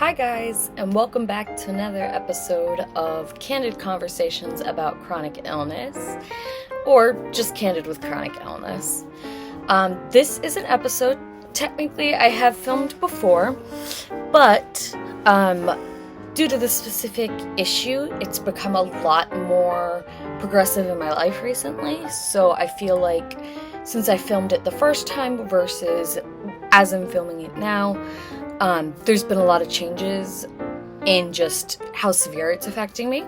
Hi guys, and welcome back to another episode of Candid Conversations about chronic illness, or just candid with chronic illness. This is an episode, technically I have filmed before, but due to the specific issue, it's become a lot more progressive in my life recently, so I feel like since I filmed it the first time versus as I'm filming it now, there's been a lot of changes in just how severe it's affecting me.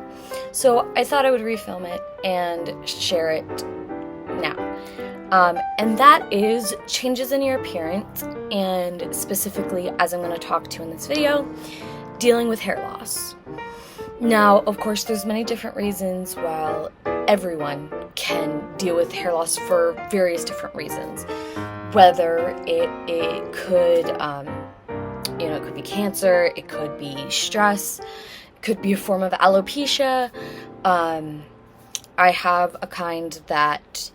So I thought I would refilm it and share it now. And that is changes in your appearance, and specifically, as I'm going to talk to in this video, dealing with hair loss. Now, of course, there's many different reasons why everyone can deal with hair loss for various different reasons. Whether it could, it could be cancer, it could be stress, it could be a form of alopecia. I have a kind that,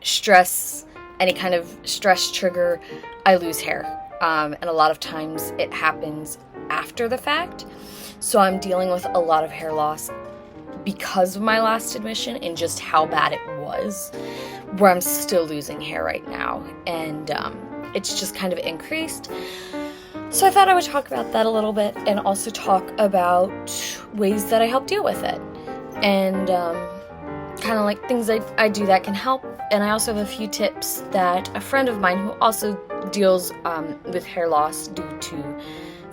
stress, any kind of stress trigger, I lose hair. And a lot of times it happens after the fact. So I'm dealing with a lot of hair loss because of my last admission and just how bad it was, where I'm still losing hair right now. And it's just kind of increased. So I thought I would talk about that a little bit and also talk about ways that I help deal with it. And kind of like things I do that can help. And I also have a few tips that a friend of mine who also deals with hair loss due to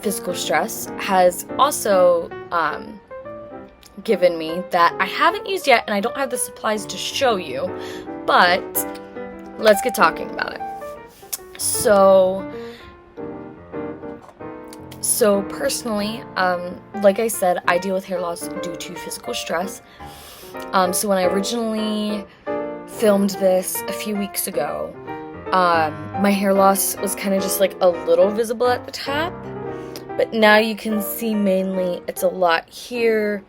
physical stress has also given me that I haven't used yet, and I don't have the supplies to show you, but let's get talking about it. So personally, like I said, I deal with hair loss due to physical stress. So when I originally filmed this a few weeks ago, my hair loss was kind of just like a little visible at the top, but now you can see mainly it's a lot here.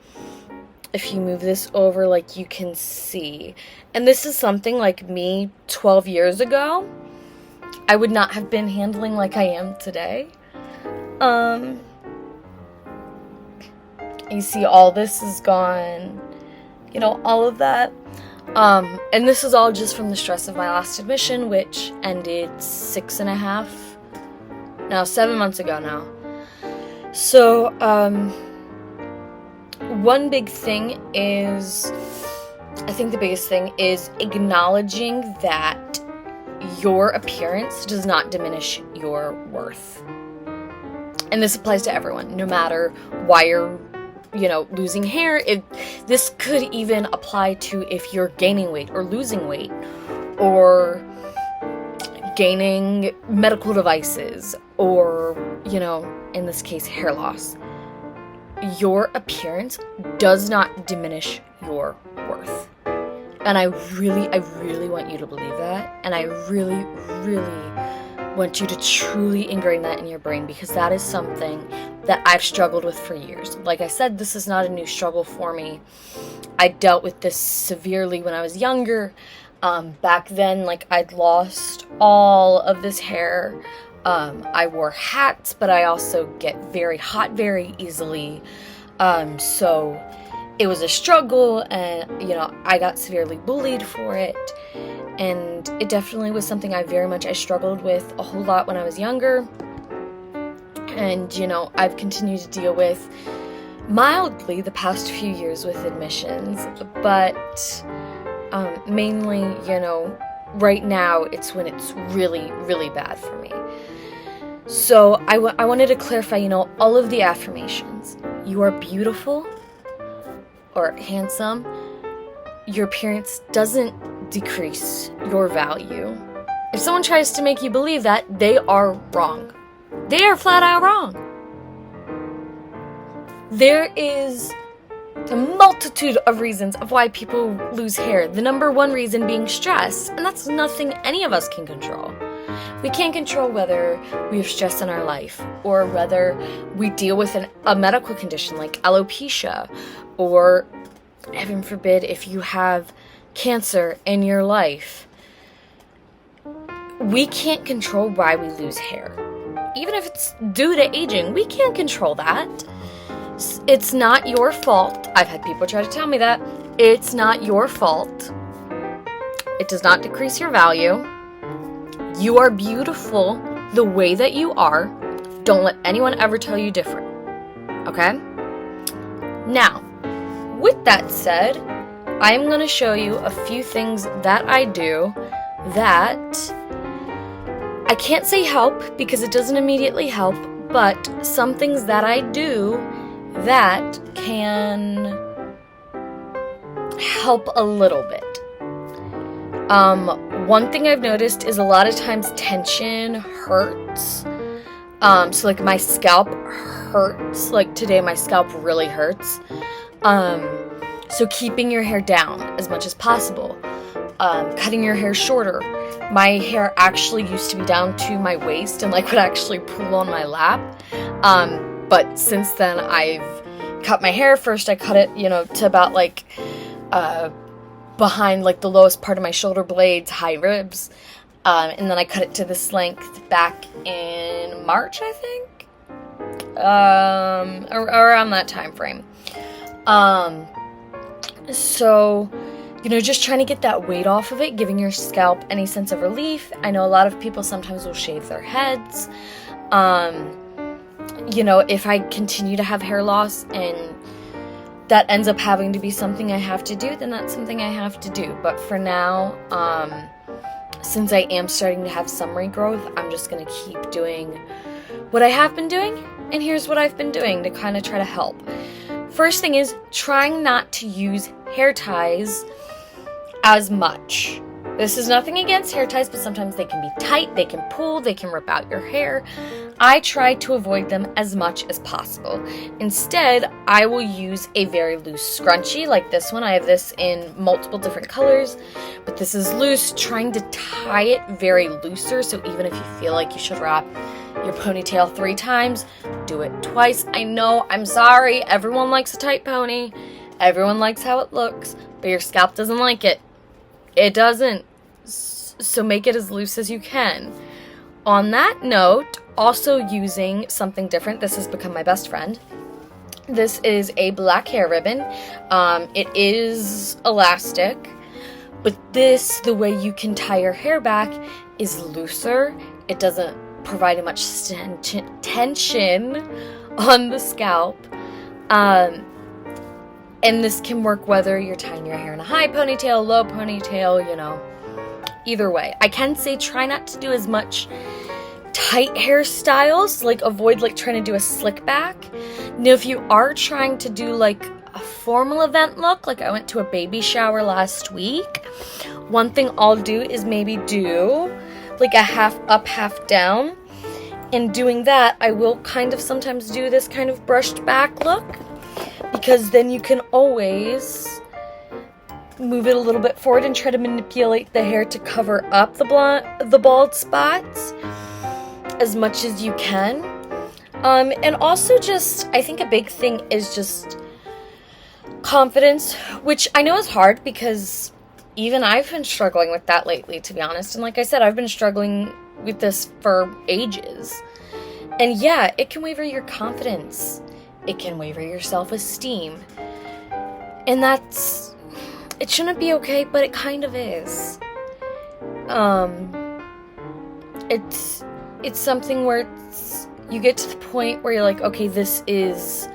If you move this over, like, you can see. And this is something like me 12 years ago, I would not have been handling like I am today. You see all this is gone, all of that. And this is all just from the stress of my last admission, which ended 7 months ago now. So, one big thing is, I think the biggest thing is acknowledging that your appearance does not diminish your worth. And this applies to everyone, no matter why you're, losing hair. This could even apply to if you're gaining weight or losing weight, or gaining medical devices, or, in this case, hair loss. Your appearance does not diminish your worth. And I really want you to believe that. And I really, really want you to truly ingrain that in your brain, because that is something that I've struggled with for years. Like I said, this is not a new struggle for me. I dealt with this severely when I was younger. Back then, I'd lost all of this hair. I wore hats, but I also get very hot very easily. So it was a struggle, and, I got severely bullied for it. And it definitely was something I struggled with a whole lot when I was younger. And, I've continued to deal with mildly the past few years with admissions. But mainly, right now it's when it's really, really bad for me. So I wanted to clarify, all of the affirmations. You are beautiful or handsome. Your appearance doesn't decrease your value. If someone tries to make you believe that, they are wrong. They are flat out wrong. There is a multitude of reasons of why people lose hair. The number one reason being stress, and that's nothing any of us can control. We can't control whether we have stress in our life, or whether we deal with a medical condition like alopecia, or, heaven forbid, if you have cancer in your life. We can't control why we lose hair. even if it's due to aging. We can't control that. It's not your fault. I've had people try to tell me that. It's not your fault. It does not decrease your value. You are beautiful the way that you are. Don't let anyone ever tell you different. Okay? Now, with that said, I am going to show you a few things that I do that I can't say help because it doesn't immediately help, but some things that I do that can help a little bit. One thing I've noticed is a lot of times tension hurts. So like my scalp hurts. Like today my scalp really hurts. So keeping your hair down as much as possible. Cutting your hair shorter. My hair actually used to be down to my waist and like would actually pool on my lap. But since then I've cut my hair. First I cut it, to about like behind like the lowest part of my shoulder blades, high ribs. And then I cut it to this length back in March, I think. Around that time frame. So, just trying to get that weight off of it, giving your scalp any sense of relief. I know a lot of people sometimes will shave their heads. If I continue to have hair loss and that ends up having to be something I have to do, then that's something I have to do. But for now, since I am starting to have some regrowth, I'm just going to keep doing what I have been doing. And here's what I've been doing to kind of try to help. First thing is trying not to use hair ties as much. This is nothing against hair ties, but sometimes they can be tight, they can pull, they can rip out your hair. I try to avoid them as much as possible. Instead, I will use a very loose scrunchie like this one. I have this in multiple different colors, but this is loose, trying to tie it very looser, so even if you feel like you should wrap your ponytail 3 times, do it twice. I know, I'm sorry, everyone likes a tight pony, everyone likes how it looks, but your scalp doesn't like it. It doesn't. So make it as loose as you can. On that note, also using something different. This has become my best friend. This is a black hair ribbon. It is elastic, but the way you can tie your hair back is looser. It doesn't provide as much tension on the scalp. And this can work whether you're tying your hair in a high ponytail, low ponytail, either way. I can say try not to do as much tight hairstyles, like avoid like trying to do a slick back. Now, if you are trying to do like a formal event look, like I went to a baby shower last week, one thing I'll do is maybe do like a half up, half down. In doing that, I will kind of sometimes do this kind of brushed back look, because then you can always move it a little bit forward and try to manipulate the hair to cover up the bald spots as much as you can. And also just, I think a big thing is just confidence, which I know is hard because even I've been struggling with that lately, to be honest. And like I said, I've been struggling with this for ages. And yeah, it can waver your confidence. It can waver your self-esteem. And it shouldn't be okay, but it kind of is. It's something where you get to the point where you're like, okay, this is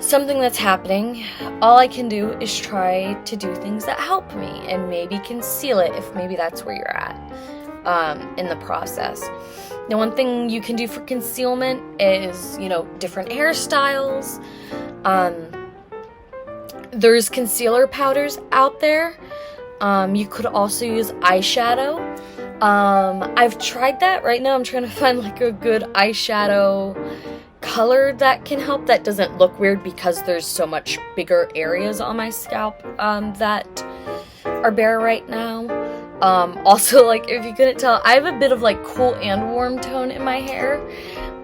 something that's happening. All I can do is try to do things that help me and maybe conceal it if maybe that's where you're at in the process. Now, one thing you can do for concealment is, different hairstyles. There's concealer powders out there. You could also use eyeshadow. I've tried that. Right now I'm trying to find like a good eyeshadow color that can help, that doesn't look weird because there's so much bigger areas on my scalp that are bare right now. Also, like, if you couldn't tell, I have a bit of like cool and warm tone in my hair.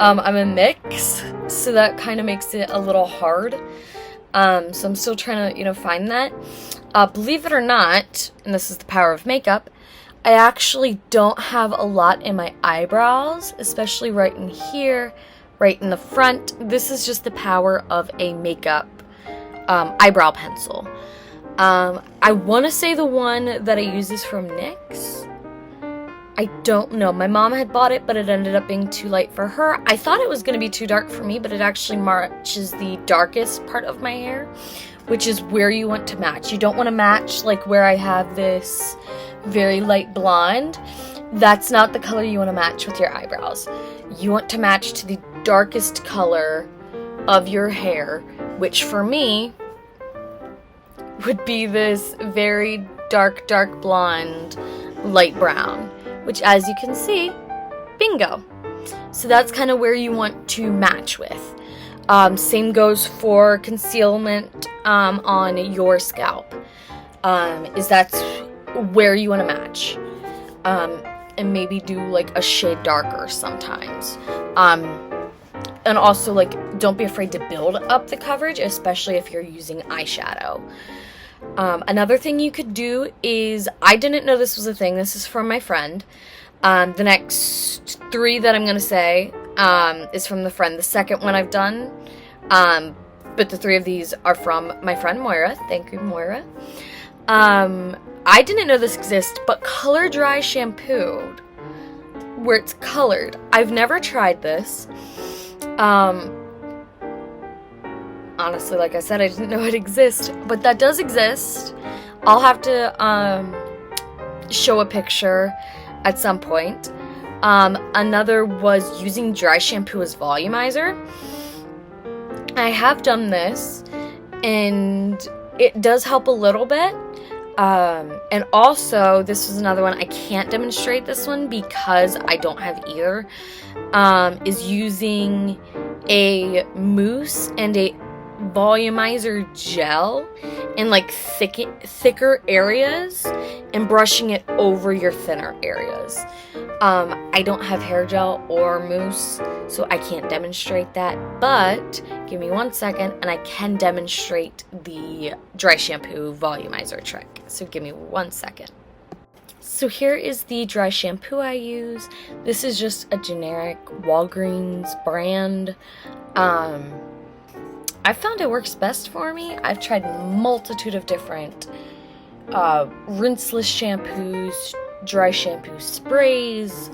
I'm a mix, so that kind of makes it a little hard. So I'm still trying to, find that. Believe it or not, and this is the power of makeup, I actually don't have a lot in my eyebrows, especially right in here, right in the front. This is just the power of a makeup eyebrow pencil. I want to say the one that I use is from NYX. I don't know. My mom had bought it, but it ended up being too light for her. I thought it was going to be too dark for me, but it actually matches the darkest part of my hair, which is where you want to match. You don't want to match like where I have this very light blonde. That's not the color you want to match with your eyebrows. You want to match to the darkest color of your hair, which for me would be this very dark blonde, light brown, which as you can see, bingo. So that's kind of where you want to match with. Same goes for concealment on your scalp. That's where you want to match. And maybe do like a shade darker sometimes. And also, like, don't be afraid to build up the coverage, especially if you're using eyeshadow. Another thing you could do is, I didn't know this was a thing, this is from my friend. The next 3 that I'm going to say is from the friend. The second one I've done, but the 3 of these are from my friend Moira. Thank you, Moira. I didn't know this exists, but color dry shampoo, where it's colored. I've never tried this. Honestly, like I said, I didn't know it exists, but that does exist. I'll have to show a picture at some point. Another was using dry shampoo as volumizer. I have done this, and it does help a little bit. And also, this was another one, I can't demonstrate this one because I don't have either, is using a mousse and a volumizer gel in like thicker areas and brushing it over your thinner areas. I don't have hair gel or mousse, so I can't demonstrate that, but give me 1 second and I can demonstrate the dry shampoo volumizer trick. So give me 1 second. So here is the dry shampoo I use. This is just a generic Walgreens brand. I found it works best for me. I've tried a multitude of different rinseless shampoos, dry shampoo sprays,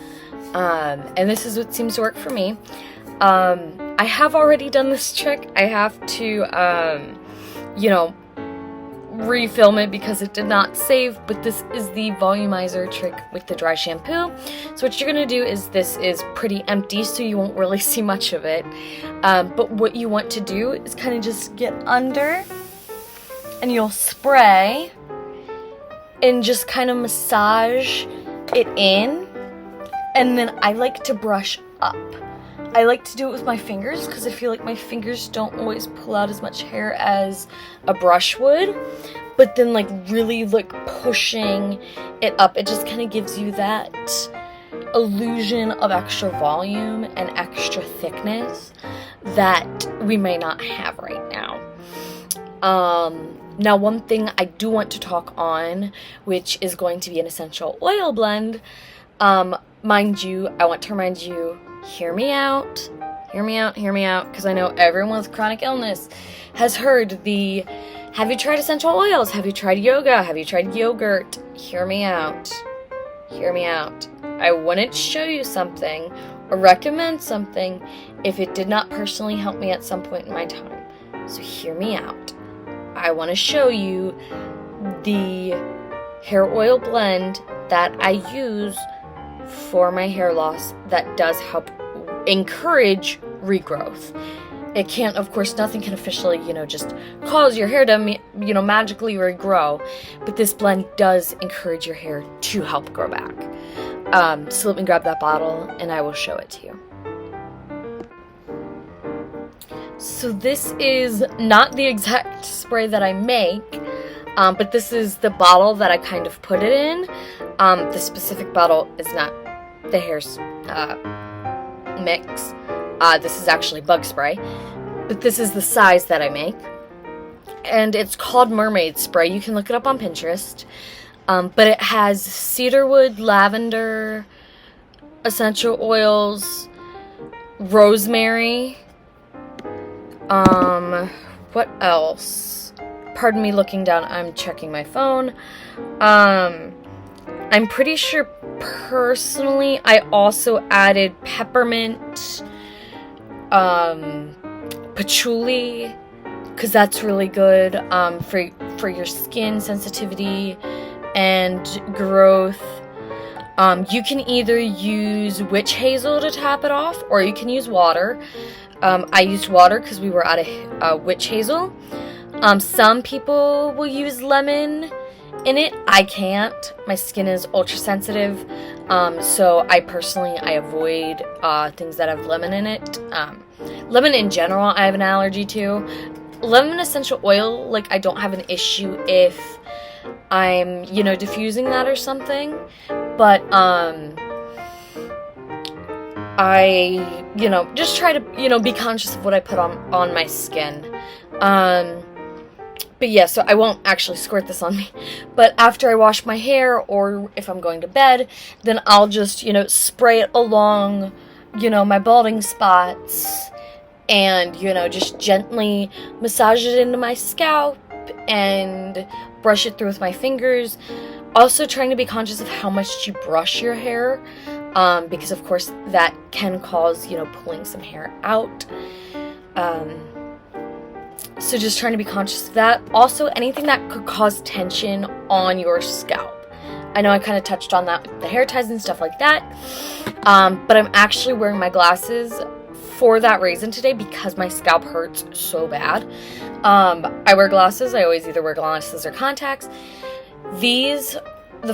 and this is what seems to work for me. I have already done this trick. I have to, refilm it because it did not save, but this is the volumizer trick with the dry shampoo. So what you're gonna do is, this is pretty empty, so you won't really see much of it, but what you want to do is kind of just get under and you'll spray and just kind of massage it in, and then I like to brush up. I like to do it with my fingers because I feel like my fingers don't always pull out as much hair as a brush would, but then like really like pushing it up, it just kind of gives you that illusion of extra volume and extra thickness that we may not have right now. Now one thing I do want to talk on, which is going to be an essential oil blend, mind you, I want to remind you, hear me out, because I know everyone with chronic illness has heard the, have you tried essential oils? Have you tried yoga? Have you tried yogurt? Hear me out. I wouldn't show you something or recommend something if it did not personally help me at some point in my time. So hear me out. I want to show you the hair oil blend that I use for my hair loss that does help encourage regrowth. It can't, of course, nothing can officially, just cause your hair to, magically regrow, but this blend does encourage your hair to help grow back. So let me grab that bottle and I will show it to you. So this is not the exact spray that I make, but this is the bottle that I kind of put it in. The specific bottle is not the hair's mix. This is actually bug spray, but this is the size that I make, and it's called mermaid spray. You can look it up on Pinterest. But it has cedarwood, lavender, essential oils, rosemary. What else? Pardon me looking down, I'm checking my phone. I'm pretty sure personally I also added peppermint, patchouli, because that's really good for your skin sensitivity and growth. You can either use witch hazel to tap it off, or you can use water. I used water because we were out of witch hazel. Some people will use lemon in it. I can't. My skin is ultra sensitive, so I avoid things that have lemon in it. Lemon in general, I have an allergy to. Lemon essential oil, like, I don't have an issue if I'm, diffusing that or something, but I, just try to, be conscious of what I put on my skin. But yeah, so I won't actually squirt this on me, but after I wash my hair, or if I'm going to bed, then I'll just, spray it along, my balding spots, and, just gently massage it into my scalp, and brush it through with my fingers. Also trying to be conscious of how much you brush your hair, because of course that can cause, pulling some hair out. So just trying to be conscious of that. Also, anything that could cause tension on your scalp. I know I kind of touched on that with the hair ties and stuff like that, but I'm actually wearing my glasses for that reason today, because my scalp hurts so bad. I wear glasses. I always either wear glasses or contacts. The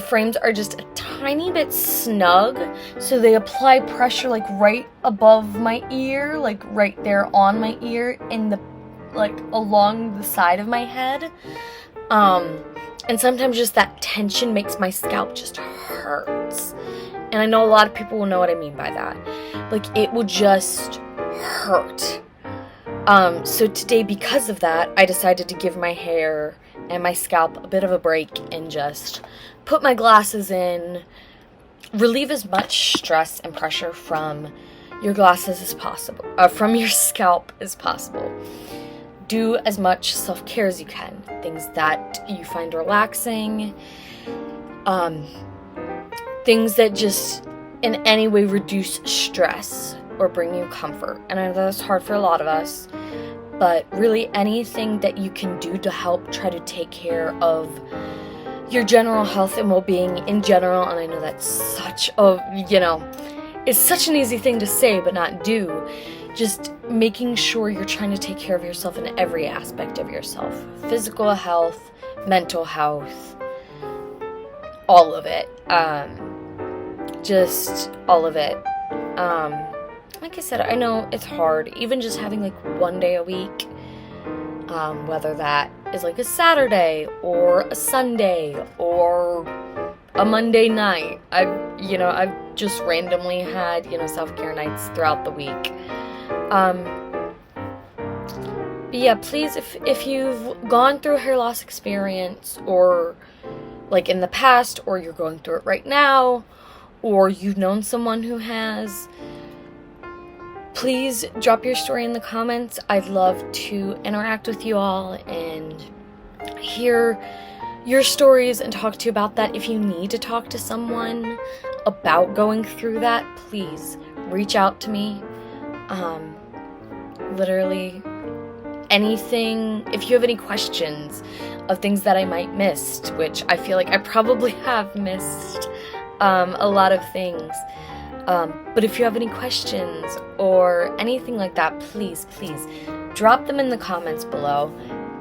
frames are just a tiny bit snug, so they apply pressure like right above my ear, like right there on my ear, in the, like, along the side of my head. And sometimes just that tension makes my scalp just hurts. And I know a lot of people will know what I mean by that. Like, it will just hurt. So today, because of that, I decided to give my hair and my scalp a bit of a break and just put my glasses in, relieve as much stress and pressure from your glasses as possible, from your scalp as possible. Do as much self-care as you can. Things that you find relaxing, things that just in any way reduce stress or bring you comfort. And I know that's hard for a lot of us, but really anything that you can do to help try to take care of your general health and well-being in general. And I know that's such a, it's such an easy thing to say but not do. Just making sure you're trying to take care of yourself in every aspect of yourself. Physical health, mental health, all of it. Just all of it. Like I said, I know it's hard, even just having like one day a week, whether that is like a Saturday or a Sunday or a Monday night. I've just randomly had, self-care nights throughout the week. But yeah, please, if you've gone through a hair loss experience, or like in the past, or you're going through it right now, or you've known someone who has, please drop your story in the comments. I'd love to interact with you all and hear your stories and talk to you about that. If you need to talk to someone about going through that, please reach out to me. Literally anything. If you have any questions of things that I might missed, which I feel like I probably have missed a lot of things, but if you have any questions or anything like that, please drop them in the comments below.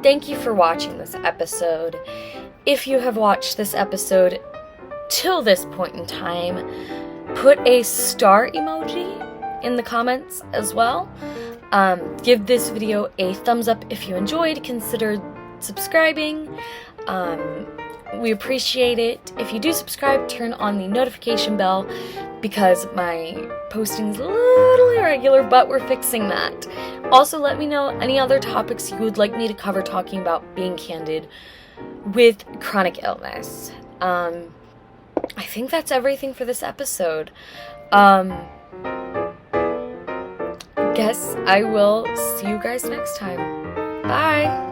Thank you for watching this episode. If you have watched this episode till this point in time, put a star emoji in the comments as well. Give this video a thumbs up if you enjoyed. Consider subscribing. We appreciate it. If you do subscribe, turn on the notification bell, because my posting's a little irregular, but we're fixing that. Also, let me know any other topics you would like me to cover talking about being candid with chronic illness. I think that's everything for this episode. Guess I will see you guys next time. Bye!